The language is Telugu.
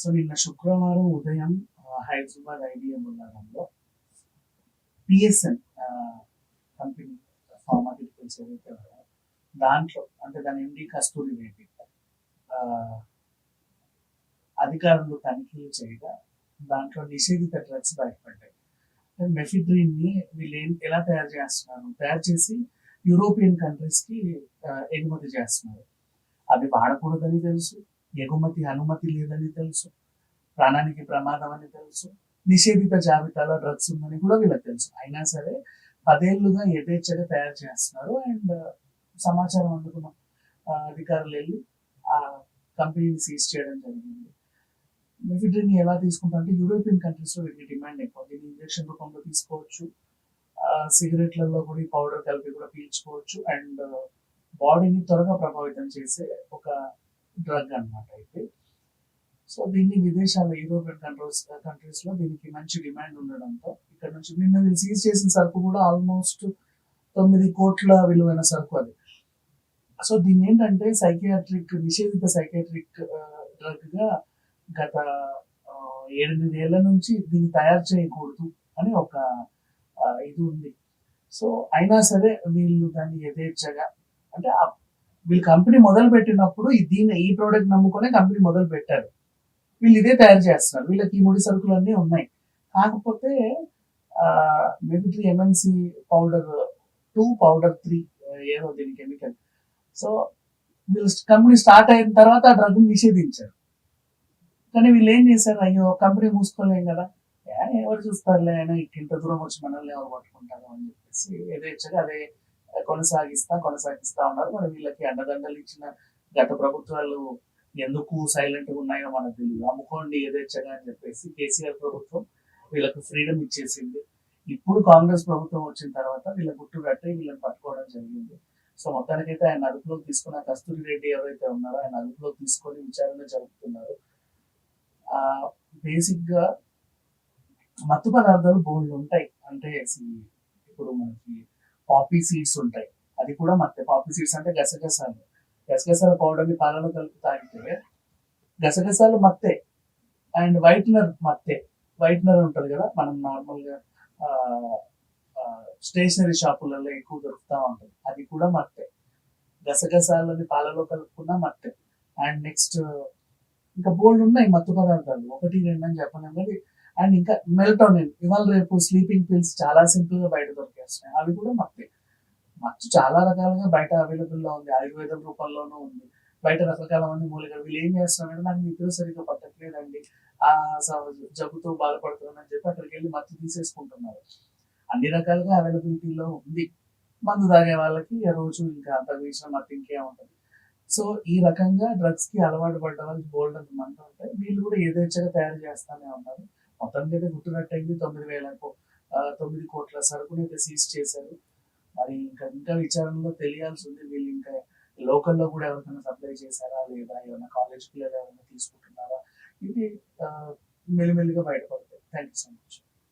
సో నిన్న శుక్రవారం ఉదయం హైదరాబాద్ ఐబిఎం నగరంలో పిఎస్ఎన్ కంపెనీ ఫార్మాక్యూటికల్స్ ఏదైతే ఉన్నాయో దాంట్లో అంటే దాని ఎండి కస్తూరి రెడ్డి అధికారులు తనిఖీలు చేయగా దాంట్లో నిషేధిత డ్రగ్స్ బయటపడ్డాయి. మెఫిడ్రిన్ ని వీళ్ళు ఎలా తయారు చేస్తున్నారు, తయారు చేసి యూరోపియన్ కంట్రీస్ కి ఎగుమతి చేస్తున్నారు. అవి వాడకూడదని తెలుసు, ఎగుమతి అనుమతి లేదని తెలుసు, ప్రాణానికి ప్రమాదం అని తెలుసు, నిషేధిత జాబితాలో డ్రగ్స్ ఉందని కూడా వీళ్ళకి తెలుసు. అయినా సరే 10 ఏళ్లుగా యథేచ్ఛగా తయారు చేస్తున్నారు. అండ్ సమాచారం అందుకున్న అధికారులు వెళ్ళి ఆ కంపెనీని సీజ్ చేయడం జరిగింది. మెఫిడ్రిన్ ఎలా తీసుకుంటారంటే యూరోపియన్ కంట్రీస్ లో వీటికి డిమాండ్ ఎక్కువ. దీన్ని ఇంజెక్షన్ రూపంలో తీసుకోవచ్చు, సిగరెట్లలో కూడా ఈ పౌడర్ కలిపి కూడా పీల్చుకోవచ్చు. అండ్ బాడీని త్వరగా ప్రభావితం చేసే ఒక డ్రగ్ అన్నమాట అయితే. సో దీన్ని విదేశాల్లో యూరోపియన్ కంట్రీస్ లో దీనికి మంచి డిమాండ్ ఉండడంతో ఇక్కడ నుంచి నిన్న వీళ్ళు సీజ్ చేసిన సరుకు కూడా ఆల్మోస్ట్ 9 కోట్ల విలువైన సరుకు అది. సో దీన్ని ఏంటంటే నిషేధిత సైకియాట్రిక్ డ్రగ్ గా గత 8 ఏళ్ల నుంచి దీన్ని తయారు చేయకూడదు అని ఒక ఇది ఉంది. సో అయినా సరే వీళ్ళు దాన్ని యథేచ్ఛగా అంటే వీళ్ళు కంపెనీ మొదలు పెట్టినప్పుడు ఈ ప్రోడక్ట్ నమ్ముకునే కంపెనీ మొదలు పెట్టారు. వీళ్ళు ఇదే తయారు చేస్తున్నారు, వీళ్ళకి ఈ ముడి సరుకులు అన్నీ ఉన్నాయి. కాకపోతే మెఫిడ్రి ఎంఎన్సి పౌడర్ 2 పౌడర్ 3 ఏదో దీని కెమికల్. సో వీళ్ళు కంపెనీ స్టార్ట్ అయిన తర్వాత ఆ డ్రగ్ నిషేధించారు. కానీ వీళ్ళు ఏం చేశారు, అయ్యో కంపెనీ మూసుకోలేం కదా, ఎవరు చూస్తారులే అయినా ఇంత దూరం వచ్చి మనల్ని ఎవరు పట్టుకుంటారు అని చెప్పేసి యథేచ్ఛగా అదే కొనసాగిస్తా ఉన్నారు. మరి వీళ్ళకి అండదండలు ఇచ్చిన గత ప్రభుత్వాలు ఎందుకు సైలెంట్ గా ఉన్నాయో మనకు తెలియదు. అమ్ముకోండి యథేచ్ఛగా అని చెప్పేసి కేసీఆర్ ప్రభుత్వం వీళ్ళకి ఫ్రీడమ్ ఇచ్చేసింది. ఇప్పుడు కాంగ్రెస్ ప్రభుత్వం వచ్చిన తర్వాత వీళ్ళ గుట్టు కట్టి వీళ్ళని పట్టుకోవడం జరిగింది. సో మొత్తానికైతే ఆయన అదుపులోకి తీసుకున్న కస్తూరి రెడ్డి ఎవరైతే ఉన్నారో ఆయన అదుపులోకి తీసుకొని విచారణ జరుపుతున్నారు. బేసిక్ గా మత్తు పదార్థాలు బోల్డ్ ఉంటాయి. అంటే ఇప్పుడు మనకి పాపీ సీడ్స్ ఉంటాయి, అది కూడా మత్తే. పాపీ సీడ్స్ అంటే గసగసాల పౌడర్ని పాలలో కలిపి తాగితే గసగసాలు మత్తే. అండ్ వైట్నర్ మత్తే. వైట్నర్ ఉంటుంది కదా, మనం నార్మల్గా స్టేషనరీ షాపులలో ఎక్కువ దొరుకుతూ ఉంటుంది, అది కూడా మత్తే. గసగసాలని పాలలో కలుపుకున్న మత్తే. అండ్ నెక్స్ట్ ఇంకా బోల్డ్ ఉన్నాయి మత్తు పదార్థాలు, 1, 2 అని చెప్పలేం కానీ. అండ్ ఇంకా మెల్టోనిన్, ఇవాళ రేపు స్లీపింగ్ పిల్స్ చాలా సింపుల్ గా బయట దొరికేస్తున్నాయి, అవి కూడా మత్తే. మత్తు చాలా రకాలుగా బయట అవైలబుల్ లో ఉంది, ఆయుర్వేదం రూపంలోనూ ఉంది. బయట రకరకాల మంది మూలికలు వీళ్ళు ఏం చేస్తున్నారంటే నాకు నిద్ర సరిగ్గా పట్టట్లేదండి, ఆ జబ్బుతో బాధపడుతున్నారని చెప్పి అక్కడికి వెళ్ళి మత్తు తీసేసుకుంటున్నారు. అన్ని రకాలుగా అవైలబిలిటీలో ఉంది. మందు తాగే వాళ్ళకి రోజు ఇంకా అంత వేసిన మత్తు ఇంకే ఉంటుంది. సో ఈ రకంగా డ్రగ్స్ కి అలవాటు పడ్డ వాళ్ళు బోల్డ్ అంత మంది ఉంటాయి. వీళ్ళు కూడా యథేచ్ఛగా తయారు చేస్తానే ఉన్నారు. మొత్తానికి అయితే గుట్టునట్టయింది. 9 కోట్ల సరుకుని అయితే సీజ్ చేశారు. మరి ఇంకా విచారణలో తెలియాల్సి ఉంది. వీళ్ళు ఇంకా లోకల్లో కూడా ఎవరికైనా సప్లై చేశారా లేదా, ఏమైనా కాలేజ్ పిల్లలు ఎవరైనా తీసుకుంటున్నారా, ఇది మెల్లిమెల్లిగా బయటపడతాయి. Thank you so much.